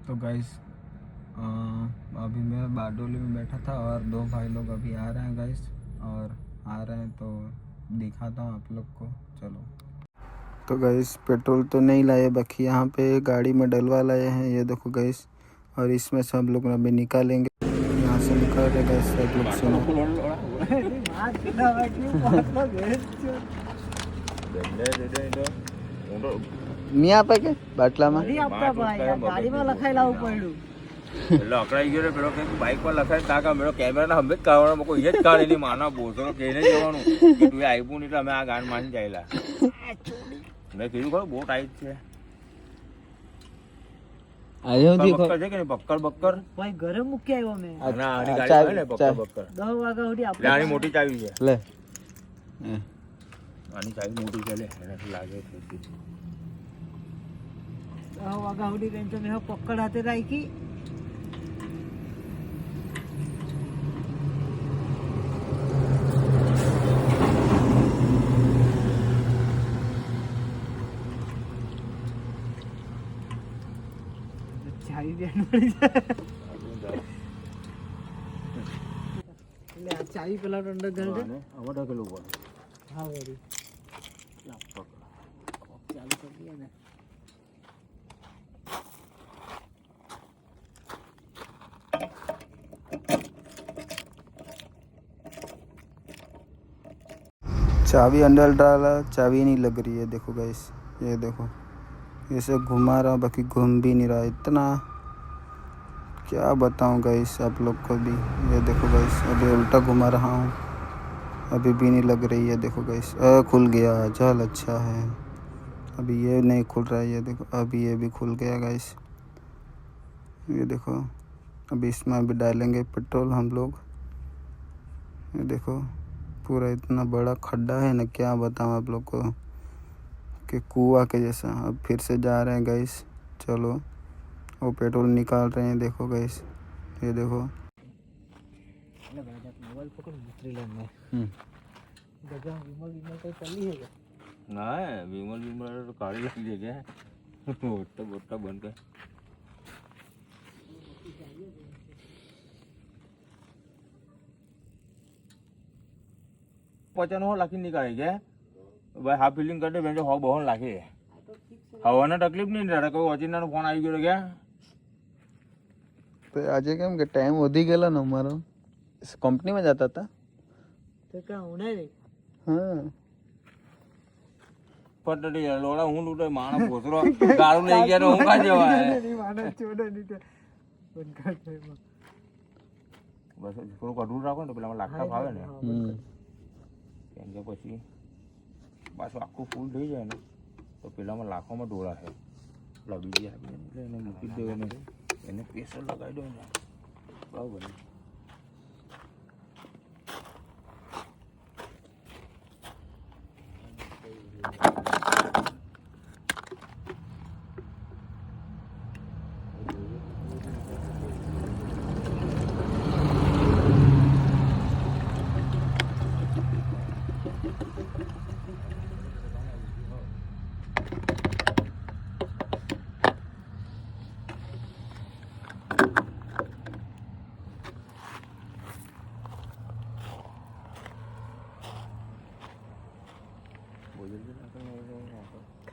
तो गाइस अभी मैं बारडोली में बैठा था और दो भाई लोग अभी आ रहे हैं गाइस, और आ रहे हैं तो दिखाता हूँ आप लोग को। चलो। तो गाइस पेट्रोल तो नहीं लाए, बाकी यहाँ पे गाड़ी में डलवा लाए हैं, ये देखो गाइस। और इसमें से हम लोग अभी निकालेंगे, यहाँ से निकाल रहे गाइस सब लोग सुनो। नहीं आपा के बाटला में गाड़ी में लखाई लावू पड़ू એટલે અકળાઈ ગયો પેલો કે બાઈક પર લખાય તા કા મેળો કેમેરા હમે જ કાવવાનો મકો એ જ કાઢે ની માના બોસરો કેને જવાનું કે તું આઈપું ની એટલે અમે આ ગાન માની જાયલા મેં કીધું ખરો બહુ ટાઈટ છે આયો દી બક્કર છે કે નહીં બક્કર ભાઈ ઘરે મૂકી આવ્યો મેં ના આની ગાડી હોય ને બક્કર 10 વાગ્યા સુધી એટલે આની મોટી ચાવી છે લે આની ચાવી મોટી છે લે એનાથી લાગે છે 10 વાગ્યા સુધી કઈ તો મેં પકડ હાથે રાખી ચાવી બેન પડી જાય એટલે આ ચાવી પેલા અંદર ગણ દે હવે ઢકેલું પડે હા વળી ચાલુ કરી દે ને चाबी अंदर डाला, चाबी नहीं लग रही है। देखो गाइस, ये देखो ऐसे घुमा रहा, बाकी घूम भी नहीं रहा। इतना क्या बताऊं गाइस आप लोग को भी। ये देखो गाइस, अभी उल्टा घुमा रहा हूँ, अभी भी नहीं लग रही है। देखो गाइस, खुल गया, चल अच्छा है। अभी ये नहीं खुल रहा है, ये देखो अभी ये भी खुल गया गाइस। ये देखो अभी इसमें अभी डालेंगे पेट्रोल हम लोग। ये देखो पूरा इतना बड़ा खड्डा है ना, क्या बताऊँ आप लोग को, कि कुआं के जैसा। अब फिर से जा रहे हैं गाइस, चलो। वो पेट्रोल निकाल रहे हैं, देखो गाइस, ये देखो। मोबाइल पकड़ उतरी ले मैं गजा विमल कोई चली है ના વિમલ તો કાળી લાગી છે મોટા મોટા બન કે પચાનો લાખી નીકળે છે ભાઈ હાફ ફિલિંગ કરી દે બેન હો બહુ લાખી હવાને તકલીફ નહીં રહે કોઈ ઓચિંતાનો ફોન આવી ગયો કે तो आज केम के टाइम वधी गेला ना हमारो, इस कंपनी में जाता था तो क्या होना है हाँ। પટડી લોડા હું લૂટે માણસ પોસરો ગાળું લઈ ગયા તો હું કા જવા नहीं माना छोड़ो नहीं तो बंद कर दे બસ થોડું કઢું રાખો ને તો પેલા લાગતા ફાવે ને કેમ કે પછી પાછું આખું ફૂલ થઈ જાય ને તો પેલામાં લાખોમાં ડોળા છે પેલા બીજી આપી દે એટલે એને મૂકી જ દેવું ને એને પ્રેશર લગાવી દો ને બરાબર ને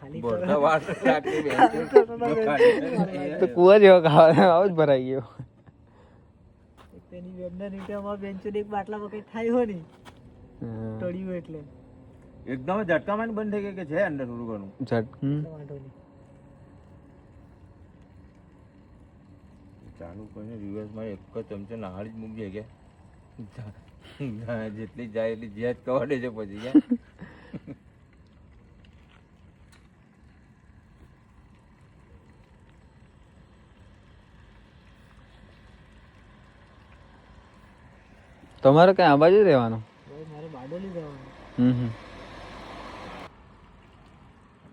खाली तो कुआ जो आवाज भराई गयो તેની વેન્ડર નીચે અમાર બેન્ચો એક બાટલા વખત થાય હો ની તળિયું એટલે એકદમ ઝટકામાં બંધ થઈ ગઈ કે છે અંદર થોડું ઘણું झट વાંધો નહીં ચાલુ કરીને રિવર્સમાં એક જ ચમચો નાહાડી જ મૂકજે કે જેટલી જાય એટલી જ્યાં જ કવાડે છે પછી ક્યાં તમારે કઈ આ બાજુ રહેવાનું? ભાઈ મારે બારડોલી જવાનું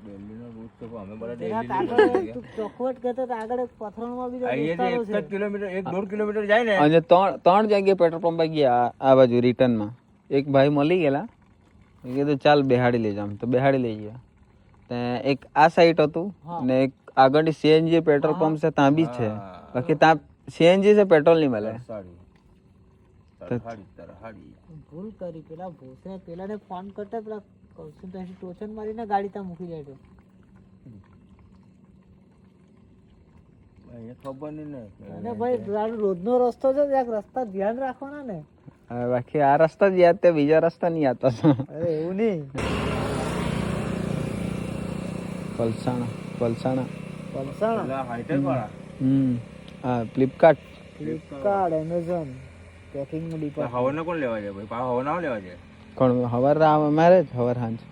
દિલ્હીનો રૂટ તો અમે બધા તેના દિલ્હી આગળ તું ચોખવટ કરતો તો આગળ પથરાણમાં બી અહીંયાથી 1 કિલોમીટર 1.5 કિલોમીટર જાય ને અને ત્રણ જગ્યાએ પેટ્રોલ પંપ ગયા આ બાજુ રિટર્નમાં. એક ભાઈ મળી ગયેલા, એ કીધું ચાલ બેહાડી લઈ જામ, તો બેહાડી લઈ ગયા. તે એક આ સાઈડ હતું હા. ને એક આગળ સીએનજી પેટ્રોલ પંપ છે ત્યાં બી છે બાકી ત્યાં સીએનજી છે પેટ્રોલ નહીં મળે ભૂલ કરી પેલા ભૂસે પેલાને ફોન કરતા પેલા કૌશિક ત્યાંથી ટોચન મારીને ગાડી ત્યાં મૂકી જાય ખબર નહીં ને અને ભાઈ તારો રોજનો રસ્તો છે જરાક રસ્તા ધ્યાન રાખવાના ને બાકી આ રસ્તા જ યાદ તે બીજા રસ્તા નહીં આવતા અરે એવું નહીં પલસાણા વલસાડ હાઈટેક વાળા હા ફ્લિપકાર્ટ ફ્લિપકાર્ટ એમેઝોન પેકિંગનું ડિપાર્ટમેન્ટ હવાના કોણ લેવા જાય ભાઈ પાછા હવાના લેવા જાય કોણ હવાર અમારે જ હવાર હાંજ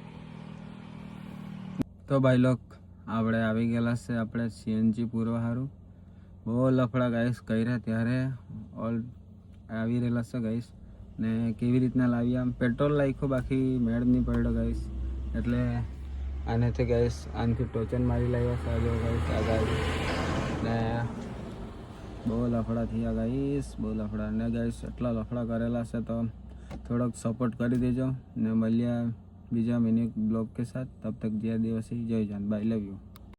તો ભાઈ લોક આપણે આવી ગયેલા છે આપણે સીએનજી પૂરવા સારું બહુ લફડા ગાઈસ કર્યા ત્યારે ઓલ આવી રહેલા છે ગાઈસ ને કેવી રીતના લાવી આમ પેટ્રોલ લાખ્યો બાકી મેળ નહીં પડ્યો ગાઈસ એટલે આનેથી ગાઈસ આનાથી ટોચન મારી લાવ્યા છે આજે ગાઈસ આ ગાડી ને બહુ લફડા થયા ગાઈસ બહુ લફડા ને ગાઈસ એટલા લફડા કરેલા છે તો થોડોક સપોર્ટ કરી દેજો ને મળ્યા બીજા મિની બ્લોગ કે સાથ તબ તક જય દિવસી જય જાન બાય લવ યુ